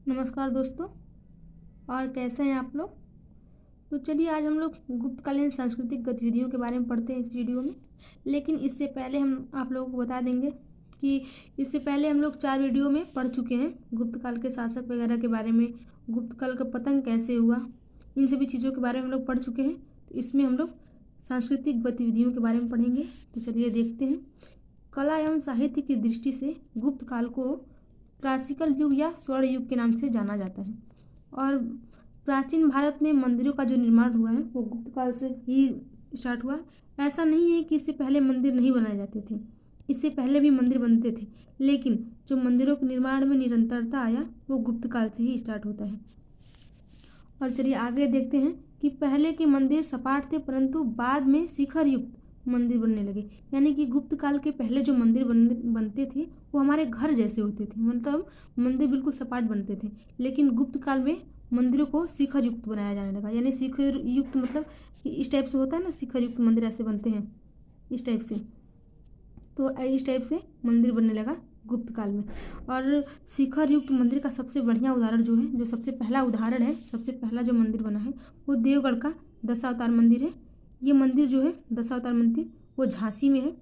नमस्कार दोस्तों। और कैसे हैं आप लोग। तो चलिए आज हम लोग गुप्तकालीन सांस्कृतिक गतिविधियों के बारे में पढ़ते हैं इस वीडियो में। लेकिन इससे पहले हम आप लोगों को बता देंगे कि इससे पहले हम लोग 4 वीडियो में पढ़ चुके हैं गुप्तकाल के शासक वगैरह के बारे में। गुप्तकाल का पतन कैसे हुआ, इन सभी चीज़ों के बारे में हम लोग पढ़ चुके हैं। तो इसमें हम लोग सांस्कृतिक गतिविधियों के बारे में पढ़ेंगे। तो चलिए देखते हैं। कला एवं साहित्य की दृष्टि से गुप्त काल को क्लासिकल युग या स्वर्ण युग के नाम से जाना जाता है। और प्राचीन भारत में मंदिरों का जो निर्माण हुआ है वो गुप्त काल से ही स्टार्ट हुआ। ऐसा नहीं है कि इससे पहले मंदिर नहीं बनाए जाते थे, इससे पहले भी मंदिर बनते थे, लेकिन जो मंदिरों के निर्माण में निरंतरता आया वो गुप्त काल से ही स्टार्ट होता है। और चलिए आगे देखते हैं कि पहले के मंदिर सपाट थे, परंतु बाद में शिखर युक्त मंदिर बनने लगे। यानी कि गुप्त काल के पहले जो मंदिर बनते थे वो हमारे घर जैसे होते थे, मतलब मंदिर बिल्कुल सपाट बनते थे। लेकिन गुप्त काल में मंदिरों को शिखर युक्त बनाया जाने लगा। यानी शिखर युक्त मतलब कि इस टाइप से होता है ना, शिखर युक्त मंदिर ऐसे बनते हैं इस टाइप से। तो इस टाइप से मंदिर बनने लगा गुप्त काल में। और शिखर युक्त मंदिर का सबसे बढ़िया उदाहरण जो है, जो सबसे पहला उदाहरण है, सबसे पहला जो मंदिर बना है वो देवगढ़ का दशावतार मंदिर है। ये मंदिर जो है दशावतार मंदिर वो झांसी में है।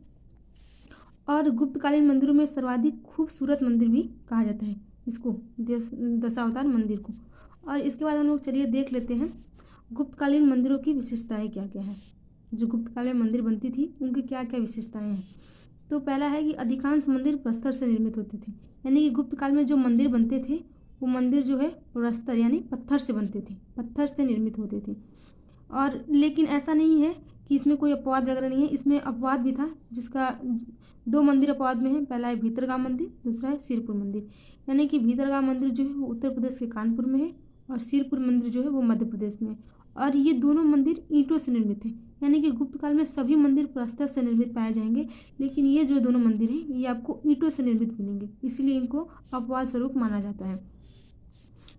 और गुप्तकालीन मंदिरों में सर्वाधिक खूबसूरत मंदिर भी कहा जाता है इसको, दशावतार मंदिर को। और इसके बाद हम लोग चलिए देख लेते हैं गुप्तकालीन मंदिरों की विशेषताएं क्या क्या है। जो गुप्तकालीन मंदिर बनती थी उनकी क्या क्या विशेषताएं हैं। तो पहला है कि अधिकांश मंदिर प्रस्तर से निर्मित होते थे। यानी कि गुप्त काल में जो मंदिर बनते थे वो मंदिर जो है प्रस्तर यानी पत्थर से बनते थे, पत्थर से निर्मित होते थे। और लेकिन ऐसा नहीं है कि इसमें कोई अपवाद वगैरह नहीं है, इसमें अपवाद भी था, जिसका 2 मंदिर अपवाद में है। पहला है भीतरगाम मंदिर, दूसरा है सिरपुर मंदिर। यानी कि भीतरगाम मंदिर जो है वो उत्तर प्रदेश के कानपुर में है और सिरपुर मंदिर जो है वो मध्य प्रदेश में है। और ये दोनों मंदिर ईंटों से निर्मित है। यानी कि गुप्त काल में सभी मंदिर प्रस्तर से निर्मित पाए जाएंगे, लेकिन ये जो दोनों मंदिर हैं ये आपको ईंटों से निर्मित मिलेंगे, इसलिए इनको अपवाद स्वरूप माना जाता है।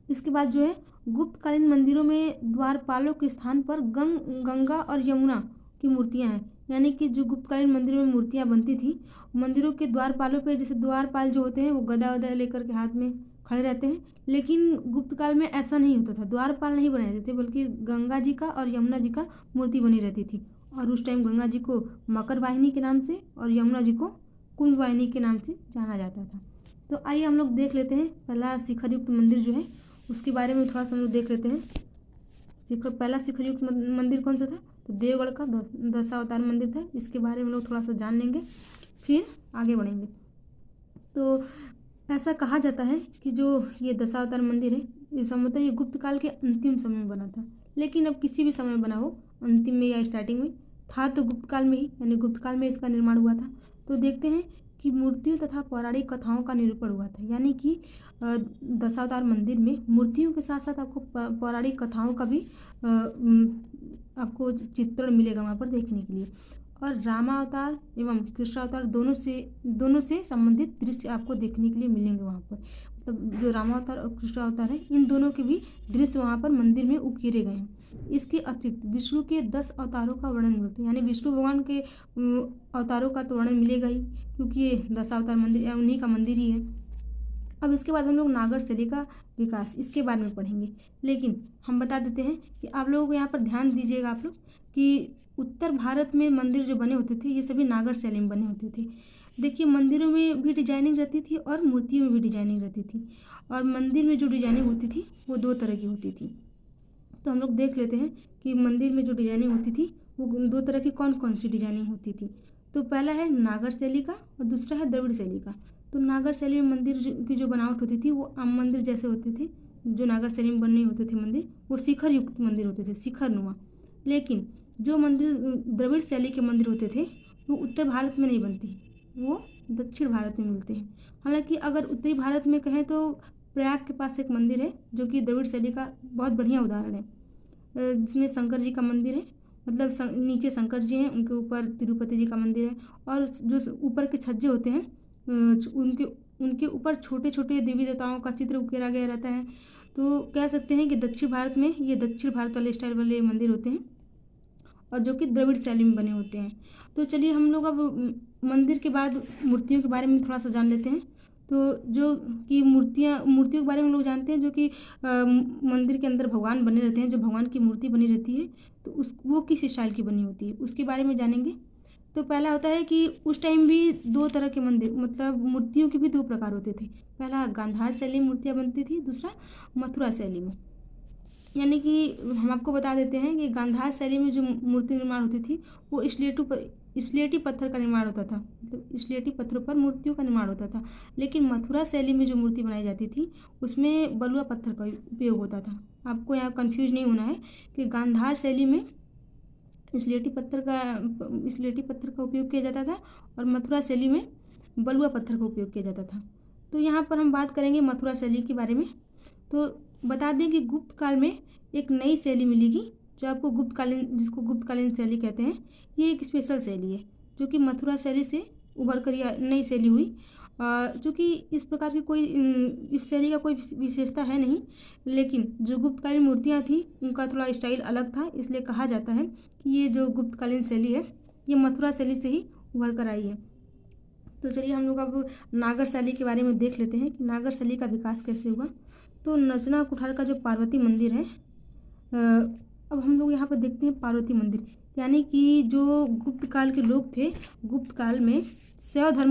इसके बाद जो है गुप्तकालीन मंदिरों में द्वारपालों के स्थान पर गंगा और यमुना की मूर्तियां हैं। यानी कि जो गुप्तकालीन मंदिरों में मूर्तियां बनती थी, मंदिरों के द्वारपालों पे जैसे द्वारपाल जो होते हैं वो गदा वदा लेकर के हाथ में खड़े रहते हैं, लेकिन गुप्त काल में ऐसा नहीं होता था। द्वारपाल नहीं बनाए जाते थे, बल्कि गंगा जी का और यमुना जी का मूर्ति बनी रहती थी। और उस टाइम गंगा जी को मकर वाहिनी के नाम से और यमुना जी को कुंभ वाहिनी के नाम से जाना जाता था। तो आइए हम लोग देख लेते हैं पहला शिखर युक्त मंदिर जो है उसके बारे में थोड़ा सा हम लोग देख लेते हैं। पहला शिखर युक्त मंदिर कौन सा था, तो देवगढ़ का दशावतार मंदिर था। इसके बारे में हम लोग थोड़ा सा जान लेंगे, फिर आगे बढ़ेंगे। तो ऐसा कहा जाता है कि जो ये दशावतार मंदिर है ये संभवतः ये गुप्त काल के अंतिम समय में बना था। लेकिन अब किसी भी समय बना हो, अंतिम में या स्टार्टिंग में, था तो गुप्त काल में ही, यानी गुप्त काल में इसका निर्माण हुआ था। तो देखते हैं कि मूर्तियों तथा पौराणिक कथाओं का निरूपण हुआ था। यानी कि दशावतार मंदिर में मूर्तियों के साथ साथ आपको पौराणिक कथाओं का भी आपको चित्रण मिलेगा वहाँ पर देखने के लिए। और रामावतार एवं कृष्णावतार दोनों से संबंधित दृश्य आपको देखने के लिए मिलेंगे वहाँ पर। मतलब जो रामावतार और कृष्णावतार है इन दोनों के भी दृश्य वहाँ पर मंदिर में उकेरे गए हैं। इसके अतिरिक्त विष्णु के 10 अवतारों का वर्णन मिलता है। यानी विष्णु भगवान के अवतारों का तो वर्णन मिलेगा ही, क्योंकि ये दशावतार मंदिर उन्हीं का मंदिर ही है। अब इसके बाद हम लोग नागर शैली का विकास इसके बारे में पढ़ेंगे। लेकिन हम बता देते हैं कि आप लोगों को यहाँ पर ध्यान दीजिएगा आप लोग कि उत्तर भारत में मंदिर जो बने होते थे ये सभी नागर शैली में बने होते थे। देखिए मंदिरों में भी डिजाइनिंग रहती थी और मूर्तियों में भी डिजाइनिंग रहती थी। और मंदिर में जो डिजाइनिंग होती थी वो 2 तरह की होती थी। तो हम लोग देख लेते हैं कि मंदिर में जो डिजाइनिंग होती थी वो 2 तरह की कौन कौन सी डिजाइनिंग होती थी। तो पहला है नागर शैली का और दूसरा है द्रविड़ शैली का। तो नागर शैली में मंदिर की जो बनावट होती थी वो आम मंदिर जैसे होते थे। जो नागर शैली में बने होते थे मंदिर वो शिखर युक्त मंदिर होते थे, शिखर नुमा। लेकिन जो मंदिर द्रविड़ शैली के मंदिर होते थे वो उत्तर भारत में नहीं बनते, वो दक्षिण भारत में मिलते हैं। हालांकि अगर उत्तरी भारत में कहें तो प्रयाग के पास एक मंदिर है जो कि द्रविड़ शैली का बहुत बढ़िया उदाहरण है, जिसमें शंकर जी का मंदिर है। मतलब नीचे शंकर जी हैं, उनके ऊपर तिरुपति जी का मंदिर है। और जो ऊपर के छज्जे होते हैं उनके उनके ऊपर छोटे छोटे देवी देवताओं का चित्र उकेरा गया रहता है। तो कह सकते हैं कि दक्षिण भारत में ये दक्षिण भारत वाले स्टाइल वाले मंदिर होते हैं और जो कि द्रविड़ शैली में बने होते हैं। तो चलिए हम लोग अब मंदिर के बाद मूर्तियों के बारे में थोड़ा सा जान लेते हैं। तो जो कि मूर्तियों के बारे में हम लोग जानते हैं, जो कि मंदिर के अंदर भगवान बने रहते हैं, जो भगवान की मूर्ति बनी रहती है, तो वो किस स्टाइल की बनी होती है उसके बारे में जानेंगे। तो पहला होता है कि उस टाइम भी दो तरह के मंदिर, मतलब मूर्तियों के भी दो प्रकार होते थे। पहला गांधार शैली में मूर्तियाँ बनती थी, दूसरा मथुरा शैली में। यानी कि हम आपको बता देते हैं कि गांधार शैली में जो मूर्ति निर्माण होती थी वो स्लेटी पत्थर का निर्माण होता था, मतलब स्लेटी पत्थरों पर मूर्तियों का निर्माण होता था। लेकिन मथुरा शैली में जो मूर्ति बनाई जाती थी उसमें बलुआ पत्थर का उपयोग होता था। आपको यहाँ कंफ्यूज नहीं होना है कि गांधार शैली में स्लेटी पत्थर का उपयोग किया जाता था और मथुरा शैली में बलुआ पत्थर का उपयोग किया जाता था। तो यहाँ पर हम बात करेंगे मथुरा शैली के बारे में। तो बता दें कि गुप्त काल में एक नई शैली मिलेगी जो आपको जिसको गुप्तकालीन शैली कहते हैं। ये एक स्पेशल शैली है जो कि मथुरा शैली से उभर कर यह नई शैली हुई। चूँकि इस प्रकार की कोई इस शैली का कोई विशेषता है नहीं, लेकिन जो गुप्तकालीन मूर्तियाँ थी उनका थोड़ा स्टाइल अलग था, इसलिए कहा जाता है कि ये जो गुप्तकालीन शैली है ये मथुरा शैली से ही उभर कर आई है। तो चलिए हम लोग अब नागर शैली के बारे में देख लेते हैं कि नागर शैली का विकास कैसे हुआ। तो नचना कुठार का जो पार्वती मंदिर है, अब हम लोग यहाँ पर देखते हैं पार्वती मंदिर, यानी कि जो गुप्त काल के लोग थे, गुप्त काल में शैव धर्म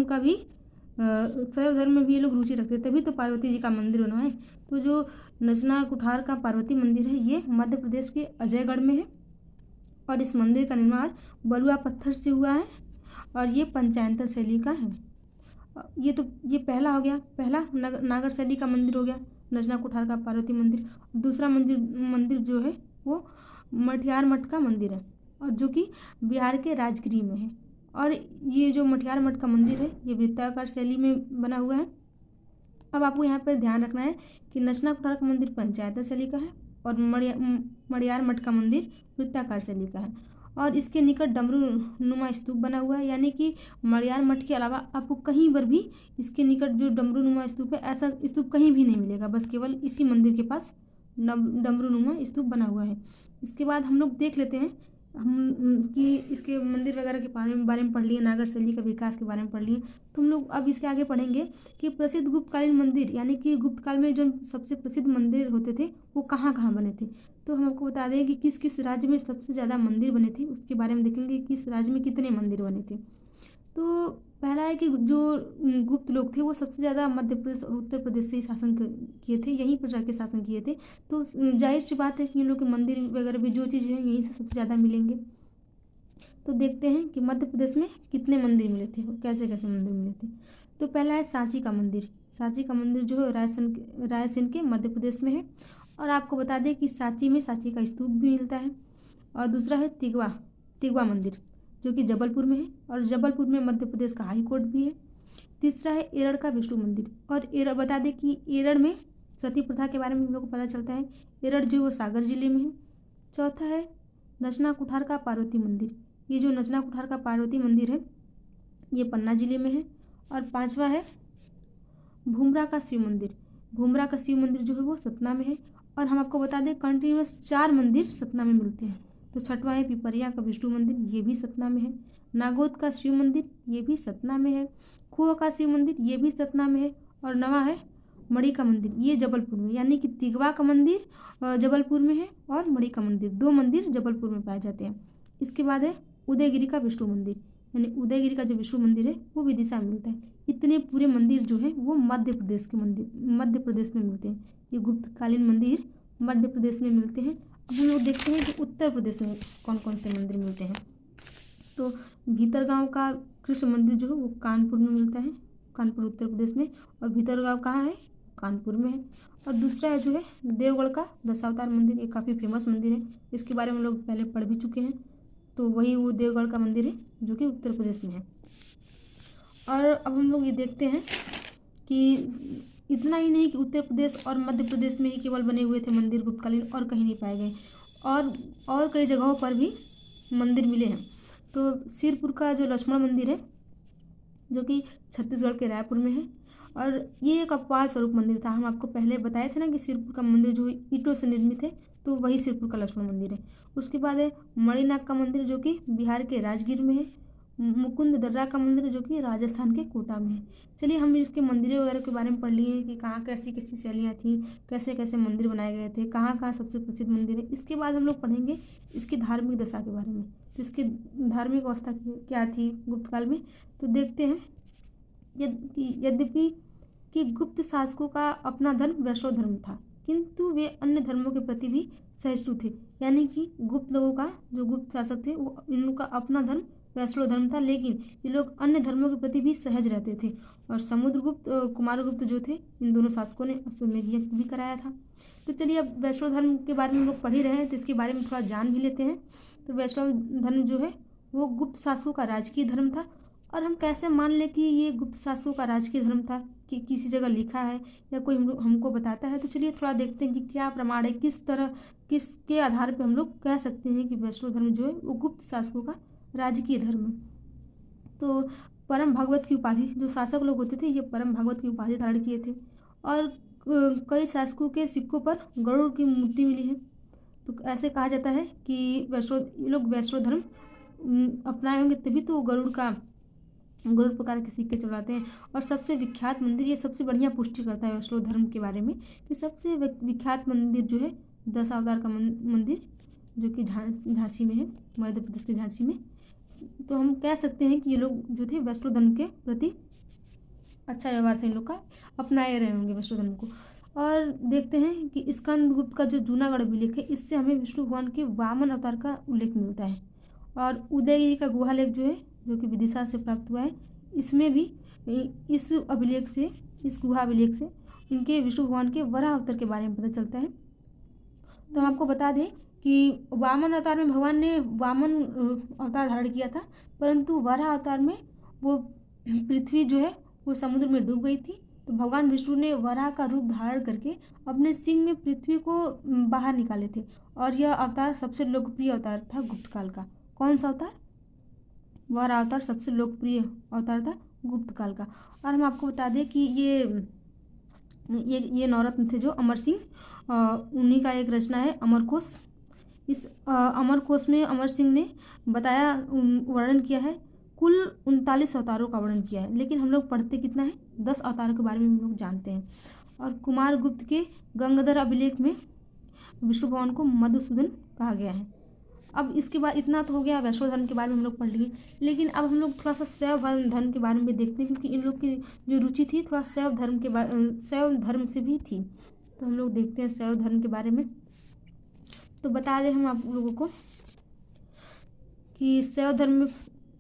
में भी ये लोग रुचि रखते, तभी तो पार्वती जी का मंदिर बना है। तो जो नचना कुठार का पार्वती मंदिर है ये मध्य प्रदेश के अजयगढ़ में है और इस मंदिर का निर्माण बलुआ पत्थर से हुआ है और ये पंचायतर शैली का है। ये पहला हो गया, पहला नागर शैली का मंदिर हो गया नचना कुठार का पार्वती मंदिर। दूसरा मंदिर जो है वो मठियार मठ का मंदिर है और जो कि बिहार के राजगिरी में है। और ये जो मठियार मठ का मंदिर है ये वृत्ताकार शैली में बना हुआ है। अब आपको यहाँ पर ध्यान रखना है कि नचना कुठार का मंदिर पंचायतर शैली का है और मड़ियार मठ का मंदिर वृत्ताकार शैली का है और इसके निकट डमरू नुमा स्तूप बना हुआ है। यानी कि मड़ियार मठ के अलावा आपको कहीं पर भी इसके निकट जो डमरू नुमा स्तूप है, ऐसा स्तूप कहीं भी नहीं मिलेगा, बस केवल इसी मंदिर के पास डमरू नुमा स्तूप बना हुआ है। इसके बाद हम लोग देख लेते हैं कि इसके मंदिर वगैरह के बारे में पढ़ लिए, नागर शैली का विकास के बारे में पढ़ लिए। तो हम लोग अब इसके आगे पढ़ेंगे कि प्रसिद्ध गुप्तकालीन मंदिर, यानी कि गुप्त काल में जो सबसे प्रसिद्ध मंदिर होते थे वो कहाँ कहाँ बने थे। तो हम आपको बता दें कि किस किस राज्य में सबसे ज़्यादा मंदिर बने थे, उसके बारे में देखेंगे किस राज्य में कितने मंदिर बने थे। तो पहला है कि जो गुप्त लोग थे वो सबसे ज़्यादा मध्य प्रदेश और उत्तर प्रदेश से ही शासन किए थे, यहीं पर जाके शासन किए थे। तो जाहिर सी बात है कि इन लोग के मंदिर वगैरह भी जो चीज़ें हैं यहीं से सबसे ज़्यादा मिलेंगे। तो देखते हैं कि मध्य प्रदेश में कितने मंदिर मिले थे और कैसे कैसे मंदिर मिले थे। तो पहला है सांची का मंदिर। सांची का मंदिर जो है रायसेन के मध्य प्रदेश में है और आपको बता दें कि सांची में सांची का स्तूप भी मिलता है। और दूसरा है तिगवा मंदिर जो कि जबलपुर में है और जबलपुर में मध्य प्रदेश का हाई कोर्ट भी है। तीसरा है एरड़ का विष्णु मंदिर और बता दें कि एरड़ में सती प्रथा के बारे में हम लोग को पता चलता है। एरड़ जो वो सागर जिले में है। चौथा है नचना कुठार का पार्वती मंदिर। ये जो नचना कुठार का पार्वती मंदिर है ये पन्ना जिले में है। और पांचवा है भूमरा का शिव मंदिर। भूमरा का शिव मंदिर जो है वो सतना में है। और हम आपको बता दें कंटिन्यूस 4 मंदिर सतना में मिलते हैं। तो छठवां है पिपरिया का विष्णु मंदिर, ये भी सतना में है। नागौद का शिव मंदिर, ये भी सतना में है। खोह का शिव मंदिर, ये भी सतना में है। और नवा है मणि का मंदिर, ये जबलपुर में, यानी कि तिगवा का मंदिर जबलपुर में है और मणि का मंदिर, 2 मंदिर जबलपुर में पाए जाते हैं। इसके बाद है उदयगिरी का विष्णु मंदिर, यानी उदयगिरी का जो विष्णु मंदिर है वो विदिशा में मिलता है। इतने पूरे मंदिर जो है वो मध्य प्रदेश में मिलते हैं। ये गुप्तकालीन मंदिर मध्य प्रदेश में मिलते हैं। अब हम लोग देखते हैं कि उत्तर प्रदेश में कौन कौन से मंदिर मिलते हैं। तो भीतरगांव का कृष्ण मंदिर जो है वो कानपुर में मिलता है, कानपुर उत्तर प्रदेश में। और भीतरगांव कहाँ है, कानपुर में है। और दूसरा है जो है देवगढ़ का दशावतार मंदिर, ये काफ़ी फेमस मंदिर है, इसके बारे में हम लोग पहले पढ़ भी चुके हैं। तो वही वो देवगढ़ का मंदिर है जो कि उत्तर प्रदेश में है। और अब हम लोग ये देखते हैं कि इतना ही नहीं कि उत्तर प्रदेश और मध्य प्रदेश में ही केवल बने हुए थे मंदिर गुप्तकालीन, और कहीं नहीं पाए गए, और कई जगहों पर भी मंदिर मिले हैं। तो सिरपुर का जो लक्ष्मण मंदिर है जो कि छत्तीसगढ़ के रायपुर में है और ये एक अपवाद स्वरूप मंदिर था। हम आपको पहले बताए थे ना कि सिरपुर का मंदिर जो ईंटों से निर्मित है, तो वही सिरपुर का लक्ष्मण मंदिर है। उसके बाद है मणिनाग का मंदिर जो कि बिहार के राजगीर में है। मुकुंद दर्रा का मंदिर जो कि राजस्थान के कोटा में है। चलिए हम इसके मंदिरों वगैरह के बारे में पढ़ लिए हैं कि कहाँ कैसी कैसी शैलियाँ थी, कैसे कैसे मंदिर बनाए गए थे, कहाँ कहाँ सबसे प्रसिद्ध मंदिर है। इसके बाद हम लोग पढ़ेंगे इसकी धार्मिक दशा के बारे में। तो इसकी धार्मिक अवस्था क्या थी गुप्त काल में, तो देखते हैं। यद्यपि कि गुप्त शासकों का अपना धर्म वैष्णव धर्म था, किंतु वे अन्य धर्मों के प्रति भी सहिष्णु थे। यानी कि गुप्त लोगों का, जो गुप्त शासक थे, वो इनका अपना धर्म वैष्णव धर्म था, लेकिन ये लोग अन्य धर्मों के प्रति भी सहज रहते थे। और समुद्रगुप्त, कुमारगुप्त जो थे, इन दोनों शासकों ने अश्वमेध यज्ञ भी कराया था। तो चलिए अब वैष्णव धर्म के बारे में हम लोग पढ़ ही रहे हैं, तो इसके बारे में थोड़ा जान भी लेते हैं। तो वैष्णव धर्म जो है वो गुप्त शासकों का राजकीय धर्म था। और हम कैसे मान लें कि ये गुप्त शासकों का राजकीय धर्म था, कि किसी जगह लिखा है या कोई हमको बताता है। तो चलिए थोड़ा देखते हैं कि क्या प्रमाण है, किसके आधार पर हम लोग कह सकते हैं कि वैष्णव धर्म जो है वो गुप्त शासकों का राजकीय धर्म है। तो परम भगवत की उपाधि, जो शासक लोग होते थे ये परम भगवत की उपाधि धारण किए थे। और कई शासकों के सिक्कों पर गरुड़ की मूर्ति मिली है। तो ऐसे कहा जाता है कि ये लोग वैष्णव धर्म अपनाए होंगे, तभी तो गरुड़ प्रकार के सिक्के चलाते हैं। और सबसे विख्यात मंदिर, ये सबसे बढ़िया पुष्टि करता है वैष्णव धर्म के बारे में, कि सबसे विख्यात मंदिर जो है 10 अवतार का मंदिर, जो कि झांसी में है, मध्य प्रदेश के झांसी में। तो हम कह सकते हैं कि ये लोग जो थे वैष्णव धर्म के प्रति अच्छा व्यवहार था इन लोग का, अपनाए रहे होंगे वैष्णव धर्म को। और देखते हैं कि स्कंदगुप्त का जो जूनागढ़ अभिलेख है, इससे हमें विष्णु भगवान के वामन अवतार का उल्लेख मिलता है। और उदयगिरी का गुहालेख जो है, जो कि विदिशा से प्राप्त हुआ है, इसमें भी इस गुहा अभिलेख से इनके विष्णु भगवान के वराह अवतार के बारे में पता चलता है। तो हम आपको बता दें कि वामन अवतार में भगवान ने वामन अवतार धारण किया था, परंतु वराह अवतार में वो पृथ्वी जो है वो समुद्र में डूब गई थी। तो भगवान विष्णु ने वराह का रूप धारण करके अपने सिंह में पृथ्वी को बाहर निकाले थे। और यह अवतार सबसे लोकप्रिय अवतार था गुप्त काल का। कौन सा अवतार? वराह अवतार सबसे लोकप्रिय अवतार था गुप्त काल का। और हम आपको बता दें कि ये नवरत्न थे जो अमर सिंह, उन्हीं का एक रचना है अमरकोश। इस अमरकोश में अमर सिंह ने बताया, वर्णन किया है, कुल 39 अवतारों का वर्णन किया है। लेकिन हम लोग पढ़ते कितना है? 10 अवतारों के बारे में हम लोग जानते हैं। और कुमारगुप्त के गंगाधर अभिलेख में विष्णु भगवान को मधुसूदन कहा गया है। अब इसके बाद इतना तो हो गया वैष्णव धर्म के बारे में हम लोग पढ़ लिए। लेकिन अब हम लोग थोड़ा सा शैव धर्म के बारे में देखते हैं, क्योंकि इन लोग की जो रुचि थी थोड़ा शैव धर्म से भी थी। तो हम लोग देखते हैं शैव धर्म के बारे में। तो बता दें हम आप लोगों को कि शैव धर्म में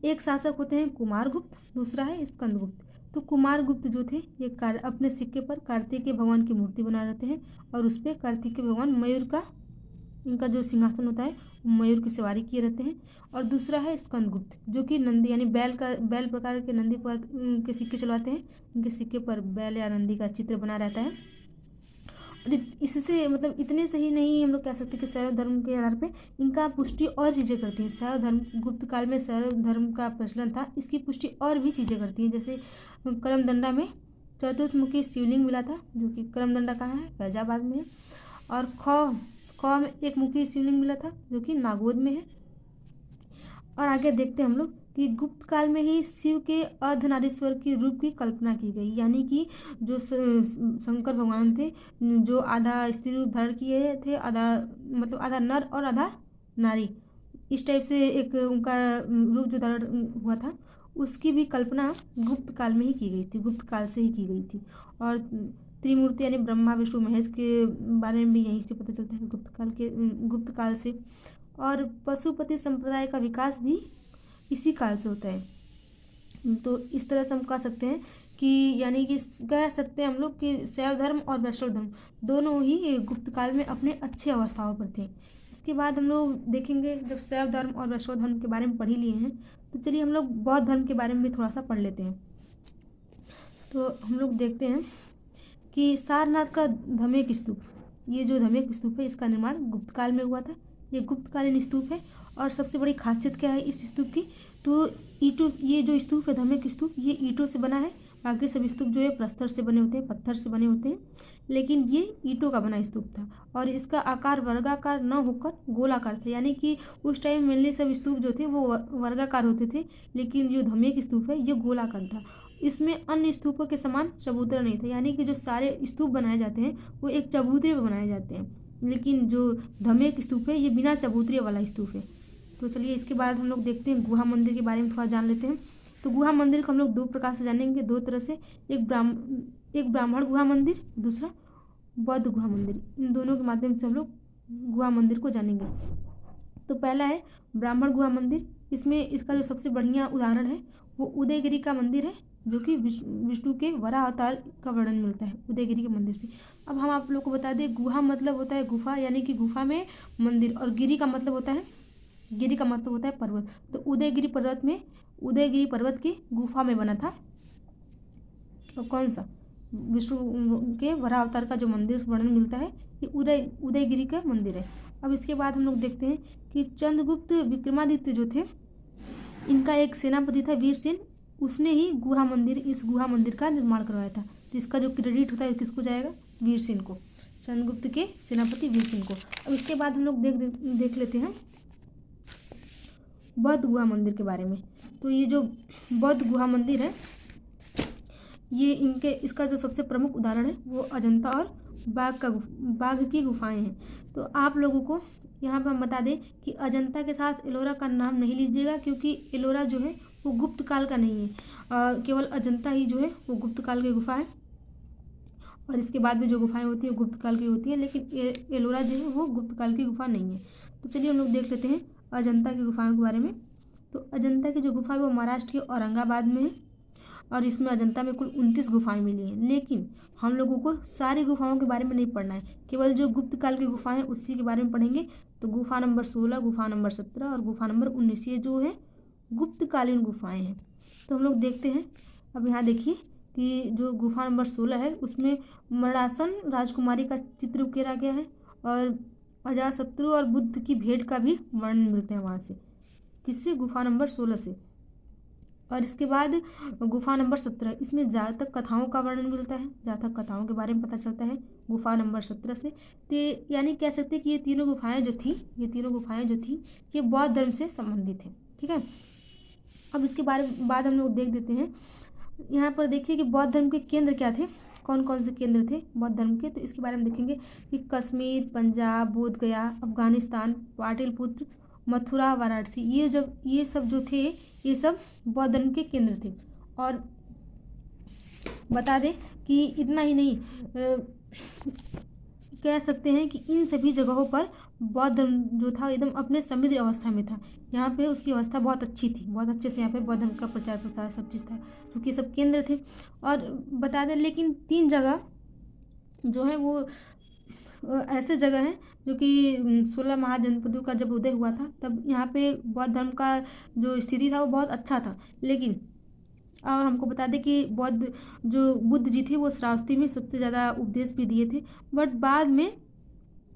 एक शासक होते हैं कुमारगुप्त, दूसरा है स्कंदगुप्त। तो कुमारगुप्त जो थे ये अपने सिक्के पर कार्तिकेय भगवान की मूर्ति बना रहते हैं, और उस पर कार्तिकेय भगवान मयूर का, इनका जो सिंहासन होता है मयूर की सवारी किए रहते हैं। और दूसरा है स्कंदगुप्त, जो कि नंदी यानी बैल प्रकार के नंदी प्रकार के सिक्के चलवाते हैं। उनके सिक्के पर बैल या नंदी का चित्र बना रहता है। और इससे मतलब इतने से ही नहीं हम लोग कह सकते कि शैव धर्म के आधार पे इनका पुष्टि और चीज़ें करती हैं। शैव धर्म गुप्त काल में शैव धर्म का प्रचलन था, इसकी पुष्टि और भी चीज़ें करती हैं। जैसे करमदंडा में चतुर्थमुखी शिवलिंग मिला था, जो कि करमदंडा कहाँ है? फैजाबाद में है। और खौ में एक मुखी शिवलिंग मिला था, जो कि नागौद में है। और आगे देखते हैं हम लोग कि गुप्त काल में ही शिव के अर्धनारीश्वर की रूप की कल्पना की गई। यानी कि जो शंकर भगवान थे, जो आधा स्त्री रूप धारण किए थे, आधा नर और आधा नारी, इस टाइप से एक उनका रूप जो धारण हुआ था, उसकी भी कल्पना गुप्त काल में ही की गई थी, गुप्त काल से ही की गई थी। और त्रिमूर्ति यानी ब्रह्मा विष्णु महेश के बारे में भी यहीं से पता चलता है, गुप्त काल से। और पशुपति संप्रदाय का विकास भी इसी काल से होता है। तो इस तरह से हम कह सकते हैं कि यानी कि कह सकते हैं हम लोग कि शैव धर्म और वैष्णव धर्म दोनों ही गुप्त काल में अपने अच्छे अवस्थाओं पर थे। इसके बाद हम लोग देखेंगे, जब शैव धर्म और वैष्णव धर्म के बारे में पढ़ ही लिए हैं, तो चलिए हम लोग बौद्ध धर्म के बारे में भी थोड़ा सा पढ़ लेते हैं। तो हम लोग देखते हैं कि सारनाथ का धमेक स्तूप, ये जो धमेक स्तूप है इसका निर्माण गुप्त काल में हुआ था। ये गुप्तकालीन स्तूप है। और सबसे बड़ी खासियत क्या है इस स्तूप की? तो ईंटों, ये जो स्तूप है धम्मिक स्तूप, ये ईंटों से बना है। बाकी सब स्तूप जो है प्रस्तर से बने होते हैं, पत्थर से बने होते हैं, लेकिन ये ईंटों का बना स्तूप था और इसका आकार वर्गाकार न होकर गोलाकार था। यानी कि उस टाइम मेनली सब स्तूप जो थे वो वर्गाकार होते थे, लेकिन जो धम्मिक स्तूप है ये गोलाकार था। इसमें अन्य स्तूपों के समान चबूतरा नहीं था। यानी कि जो सारे स्तूप बनाए जाते हैं वो एक चबूतरे पर बनाए जाते हैं, लेकिन जो धम्मिक स्तूप है ये बिना चबूतरे वाला स्तूप है। तो चलिए इसके बाद हम लोग देखते हैं गुहा मंदिर के बारे में थोड़ा जान लेते हैं। तो गुहा मंदिर को हम लोग दो प्रकार से जानेंगे, दो तरह से, एक ब्राह्मण गुहा मंदिर, दूसरा बौद्ध गुहा मंदिर। इन दोनों के माध्यम से हम लोग गुहा मंदिर को जानेंगे। तो पहला है ब्राह्मण गुहा मंदिर। इसमें इसका जो सबसे बढ़िया उदाहरण है वो उदयगिरी का मंदिर है, जो कि विष्णु के वराह अवतार का वर्णन मिलता है उदयगिरी के मंदिर से। अब हम आप लोग को बता दें, गुहा मतलब होता है गुफा, यानी कि गुफा में मंदिर, और गिरी का मतलब होता है पर्वत। तो उदयगिरी पर्वत की गुफा में बना था। तो कौन सा? विष्णु के वराह अवतार का जो मंदिर वर्णन मिलता है ये उदयगिरी का मंदिर है। अब इसके बाद हम लोग देखते हैं कि चंद्रगुप्त विक्रमादित्य जो थे, इनका एक सेनापति था वीरसेन, उसने ही इस गुहा मंदिर का निर्माण करवाया था। तो इसका जो क्रेडिट होता है किसको जाएगा? वीरसेन को, चंद्रगुप्त के सेनापति वीरसेन को। अब इसके बाद हम लोग देख लेते हैं बौद्ध गुहा मंदिर के बारे में। तो ये जो बौद्ध गुहा मंदिर है ये इसका जो सबसे प्रमुख उदाहरण है वो अजंता और बाघ की गुफाएं हैं। तो आप लोगों को यहाँ पर हम बता दें कि अजंता के साथ एलोरा का नाम नहीं लीजिएगा, क्योंकि एलोरा जो है वो गुप्त काल का नहीं है, केवल अजंता ही जो है वो गुप्त काल की गुफा है, और इसके बाद में जो गुफाएं होती है वो गुप्त काल की होती है, लेकिन एलोरा जो है वो गुप्त काल की गुफा नहीं है। तो चलिए हम लोग देख लेते हैं अजंता की गुफाओं के बारे में। तो अजंता की जो गुफा है वो महाराष्ट्र के औरंगाबाद में है, और इसमें अजंता में कुल 29 गुफाएं मिली हैं। लेकिन हम लोगों को सारी गुफाओं के बारे में नहीं पढ़ना है, केवल जो गुप्त काल की गुफाएं हैं उसी के बारे में पढ़ेंगे। तो गुफा नंबर 16, गुफा नंबर 17 और गुफा नंबर 19 ये जो है गुप्तकालीन गुफाएं हैं। तो हम लोग देखते हैं। अब यहाँ देखिए कि जो गुफा नंबर 16 है उसमें मरासन राजकुमारी का चित्र उकेरा गया है, और अजातशत्रु और बुद्ध की भेंट का भी वर्णन मिलते हैं वहाँ से। किससे? गुफा नंबर 16 से। और इसके बाद गुफा नंबर 17, इसमें जातक कथाओं का वर्णन मिलता है, जातक कथाओं के बारे में पता चलता है गुफा नंबर 17 से। तो यानी कह सकते हैं कि ये तीनों गुफाएं जो थी ये बौद्ध धर्म से संबंधित है। ठीक है। अब इसके बाद हम लोग देख देते हैं। यहाँ पर देखिए कि बौद्ध धर्म के केंद्र क्या थे, कौन कौन से केंद्र थे बौद्ध धर्म के। तो इसके बारे में देखेंगे कि कश्मीर, पंजाब, बोधगया, अफगानिस्तान, पाटलिपुत्र, मथुरा, वाराणसी, ये सब जो थे ये सब बौद्ध धर्म के केंद्र थे। और बता दें कि इतना ही नहीं, कह सकते हैं कि इन सभी जगहों पर बौद्ध धर्म जो था एकदम अपने समृद्ध अवस्था में था। यहाँ पे उसकी अवस्था बहुत अच्छी थी, बहुत अच्छे से यहाँ पे बौद्ध धर्म का प्रचार प्रसार सब चीज़ था, क्योंकि सब केंद्र थे। और बता दें, लेकिन 3 जगह जो है वो ऐसे जगह हैं जो कि 16 महाजनपदों का जब उदय हुआ था तब यहाँ पे बौद्ध धर्म का जो स्थिति था वो बहुत अच्छा था। लेकिन और हमको बता दें कि जो बुद्ध जी थे वो श्रावस्ती में सबसे ज़्यादा उपदेश भी दिए थे, बट बाद में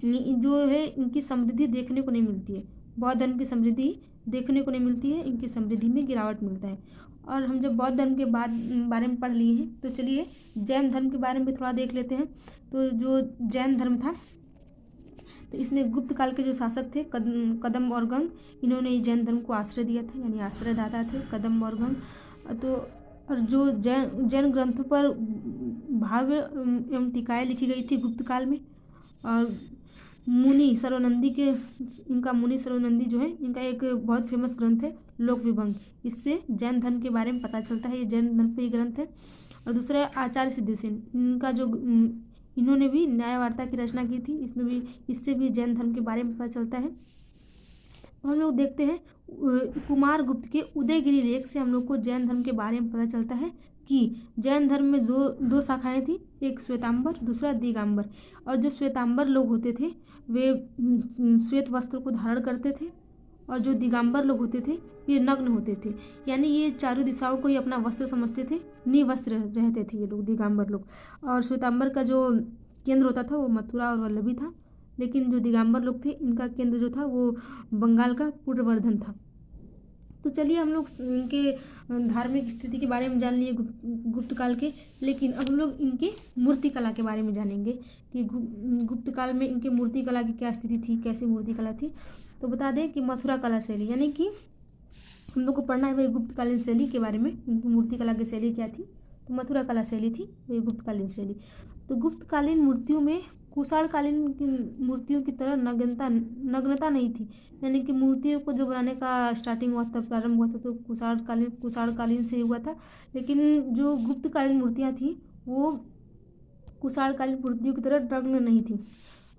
जो है इनकी समृद्धि देखने को नहीं मिलती है, बौद्ध धर्म की समृद्धि देखने को नहीं मिलती है, इनकी समृद्धि में गिरावट मिलता है। और हम जब बौद्ध धर्म के बारे में पढ़ लिए हैं तो चलिए जैन धर्म के बारे में भी थोड़ा देख लेते हैं। तो जो जैन धर्म था तो इसमें गुप्त काल के जो शासक थे कदम और गंग, इन्होंने जैन धर्म को आश्रय दिया था, यानी आश्रयदाता थे कदम और गंग। तो और जो जैन ग्रंथों पर भाव्य एवं टीकाएँ लिखी गई थी गुप्त काल में। और मुनि सर्वनंदी जो है इनका एक बहुत फेमस ग्रंथ है लोक विभंग, इससे जैन धर्म के बारे में पता चलता है, ये जैन धर्म पे ही ग्रंथ है। और दूसरा आचार्य सिद्धिसेन, इन्होंने भी न्याय वार्ता की रचना की थी, इससे भी जैन धर्म के बारे में पता चलता है। हम लोग देखते हैं कुमार गुप्त के उदयगिरी लेख से हम लोग को जैन धर्म के बारे में पता चलता है कि जैन धर्म में दो शाखाएं थी, एक श्वेतांबर, दूसरा दिगंबर। और जो श्वेतांबर लोग होते थे वे श्वेत वस्त्र को धारण करते थे, और जो दिगंबर लोग होते थे ये नग्न होते थे, यानी ये चारों दिशाओं को ही अपना वस्त्र समझते थे, निवस्त्र रहते थे ये लोग दिगंबर लोग। और श्वेतांबर का जो केंद्र होता था वो मथुरा और वल्लभी था, लेकिन जो दिगंबर लोग थे इनका केंद्र जो था वो बंगाल का पुरवर्धन था। तो चलिए हम लोग इनके धार्मिक स्थिति के बारे में जान लिए गुप्त काल के, लेकिन अब हम लोग इनके मूर्ति कला के बारे में जानेंगे कि गुप्त काल में इनके मूर्ति कला की क्या स्थिति थी, कैसी मूर्ति कला थी। तो बता दें कि मथुरा कला शैली, यानी कि हम लोग को पढ़ना है वही गुप्तकालीन शैली के बारे में, इनकी मूर्ति कला की शैली क्या थी। तो मथुरा कला शैली थी वही गुप्तकालीन शैली। तो गुप्तकालीन मूर्तियों में कुषाणकालीन की मूर्तियों की तरह नग्नता नहीं थी, यानी कि मूर्तियों को जो बनाने का स्टार्टिंग हुआ था, प्रारंभ हुआ था, तो कुषाणकालीन से हुआ था। लेकिन जो गुप्तकालीन मूर्तियाँ थीं वो कुषाणकालीन मूर्तियों की तरह नग्न नहीं थी।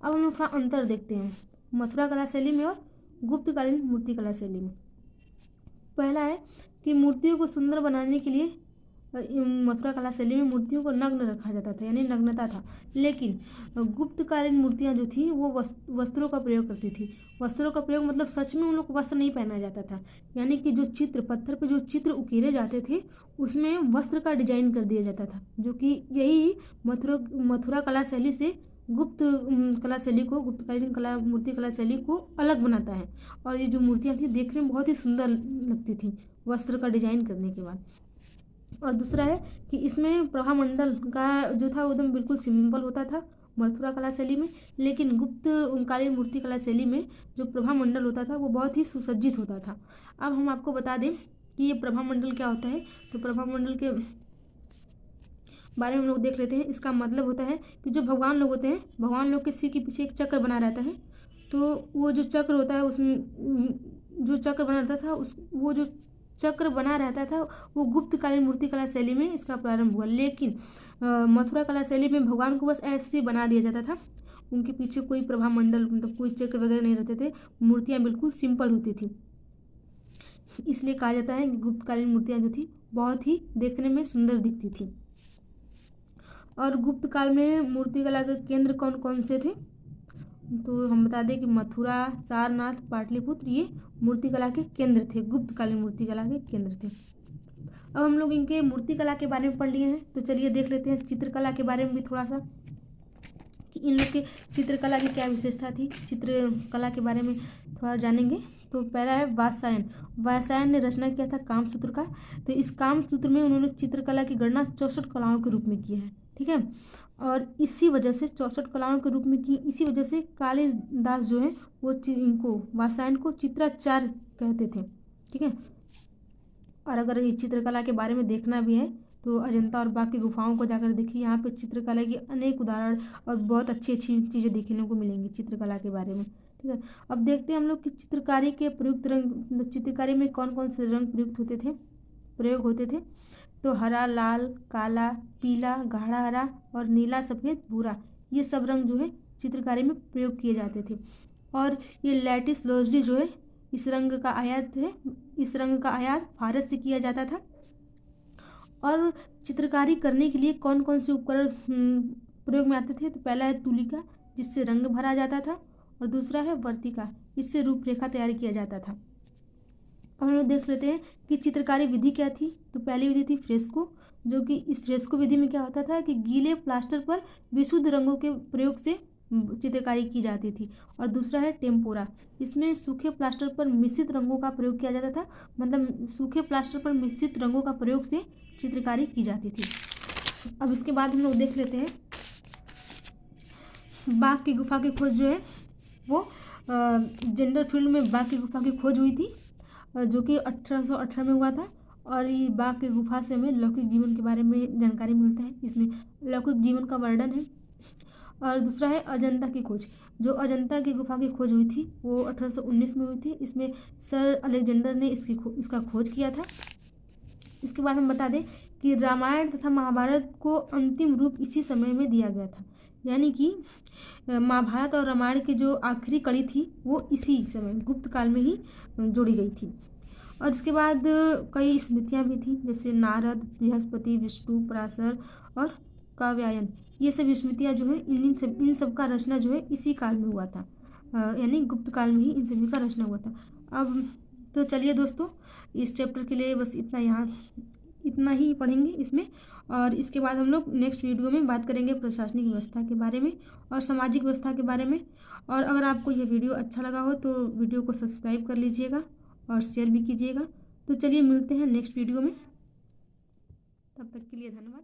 अब हम लोग थोड़ा अंतर देखते हैं मथुरा कला शैली में और गुप्तकालीन मूर्ति कला शैली में। पहला है कि मूर्तियों को सुंदर बनाने के लिए मथुरा कला शैली में मूर्तियों को नग्न रखा जाता था, यानी नग्नता था। लेकिन गुप्तकालीन मूर्तियाँ जो थी वो वस्त्रों का प्रयोग करती थी। वस्त्रों का प्रयोग मतलब सच में उन लोग को वस्त्र नहीं पहना जाता था, यानी कि जो चित्र पत्थर पे जो चित्र उकेरे जाते थे उसमें वस्त्र का डिजाइन कर दिया जाता था, जो कि यही मथुरा कला शैली से गुप्त कला शैली को, गुप्तकालीन कला मूर्ति कला शैली को अलग बनाता है। और ये जो मूर्तियाँ थी देखने में बहुत ही सुंदर लगती थी वस्त्र का डिजाइन करने के बाद। और दूसरा है कि इसमें प्रभामंडल का जो था वो एकदम बिल्कुल सिंपल होता था मथुरा कला शैली में, लेकिन गुप्तकालीन मूर्ति कला शैली में जो प्रभामंडल होता था वो बहुत ही सुसज्जित होता था। अब हम आपको बता दें कि ये प्रभामंडल क्या होता है। तो प्रभामंडल के बारे में हम लोग देख लेते हैं। इसका मतलब होता है कि जो भगवान लोग होते हैं, भगवान लोग के सिर के पीछे एक चक्र बना रहता है। तो वो जो चक्र होता है उसमें जो चक्र बना रहता था वो जो चक्र बना रहता था वो गुप्तकालीन मूर्ति कला शैली में इसका प्रारंभ हुआ। लेकिन मथुरा कला शैली में भगवान को बस ऐसे बना दिया जाता था, उनके पीछे कोई प्रभामंडल मतलब कोई चक्र वगैरह नहीं रहते थे, मूर्तियाँ बिल्कुल सिंपल होती थी। इसलिए कहा जाता है कि गुप्तकालीन मूर्तियाँ जो थी बहुत ही देखने में सुंदर दिखती थी। और गुप्त काल में मूर्ति कला के केंद्र कौन कौन से थे। तो हम बता दें कि मथुरा, सारनाथ, पाटलिपुत्र ये मूर्ति कला के केंद्र थे, गुप्तकालीन मूर्ति कला के केंद्र थे। अब हम लोग इनके मूर्ति कला के बारे में पढ़ लिए हैं, तो चलिए देख लेते हैं चित्रकला के बारे में भी थोड़ा सा कि इन लोग के चित्रकला की क्या विशेषता थी। चित्रकला के बारे में थोड़ा जानेंगे। तो पहला है वात्स्यायन ने रचना किया था कामसूत्र का। तो इस कामसूत्र में उन्होंने चित्रकला की गणना 64 कलाओं के रूप में की है, ठीक है। और इसी वजह से 64 कलाओं के रूप में की, इसी वजह से कालिदास जो है वो इनको वात्स्यायन को चित्राचार्य कहते थे, ठीक है। और अगर ये चित्रकला के बारे में देखना भी है तो अजंता और बाग की गुफाओं को जाकर देखिए, यहाँ पे चित्रकला की अनेक उदाहरण और बहुत अच्छी अच्छी चीज़ें देखने को मिलेंगी चित्रकला के बारे में, ठीक है। अब देखते हैं हम लोग कि चित्रकारी के प्रयुक्त रंग, चित्रकारी में कौन कौन से रंग प्रयोग होते थे। तो हरा, लाल, काला, पीला, गाढ़ा हरा और नीला, सफ़ेद, भूरा, ये सब रंग जो है चित्रकारी में प्रयोग किए जाते थे। और ये लैटिस लोजली जो है इस रंग का आयात भारत से किया जाता था। और चित्रकारी करने के लिए कौन कौन से उपकरण प्रयोग में आते थे। तो पहला है तुलिका, जिससे रंग भरा जाता था, और दूसरा है वर्तिका, इससे रूपरेखा तैयार किया जाता था। अब हम लोग देख लेते हैं कि चित्रकारी विधि क्या थी। तो पहली विधि थी फ्रेस्को, जो कि इस फ्रेस्को विधि में क्या होता था कि गीले प्लास्टर पर विशुद्ध रंगों के प्रयोग से चित्रकारी की जाती थी। और दूसरा है टेम्पोरा, इसमें सूखे प्लास्टर पर मिश्रित रंगों का प्रयोग किया जाता था, मतलब सूखे प्लास्टर पर मिश्रित रंगों का प्रयोग से चित्रकारी की जाती थी। अब इसके बाद हम लोग देख लेते हैं बाघ की गुफा की खोज जो है वो जेंडर फील्ड में बाघ की गुफा की खोज हुई थी, जो कि 1818 में हुआ था। और ये बाघ की गुफा से हमें लौकिक जीवन के बारे में जानकारी मिलता है, इसमें लौकिक जीवन का वर्णन है। और दूसरा है अजंता की खोज, जो अजंता की गुफा की खोज हुई थी वो 1819 में हुई थी। इसमें सर अलेक्जेंडर ने इसका खोज किया था। इसके बाद हम बता दें कि रामायण तथा महाभारत को अंतिम रूप इसी समय में दिया गया था, यानी कि महाभारत और रामायण की जो आखिरी कड़ी थी वो इसी समय गुप्त काल में ही जोड़ी गई थी। और इसके बाद कई स्मृतियाँ भी थी, जैसे नारद, बृहस्पति, विष्णु, पराशर और काव्यायन, ये सब स्मृतियाँ जो है इन सब का रचना जो है इसी काल में हुआ था, यानी गुप्त काल में ही इन सभी का रचना हुआ था। अब तो चलिए दोस्तों, इस चैप्टर के लिए बस इतना ही पढ़ेंगे इसमें। और इसके बाद हम लोग नेक्स्ट वीडियो में बात करेंगे प्रशासनिक व्यवस्था के बारे में और सामाजिक व्यवस्था के बारे में। और अगर आपको यह वीडियो अच्छा लगा हो तो वीडियो को सब्सक्राइब कर लीजिएगा और शेयर भी कीजिएगा। तो चलिए मिलते हैं नेक्स्ट वीडियो में, तब तक के लिए धन्यवाद।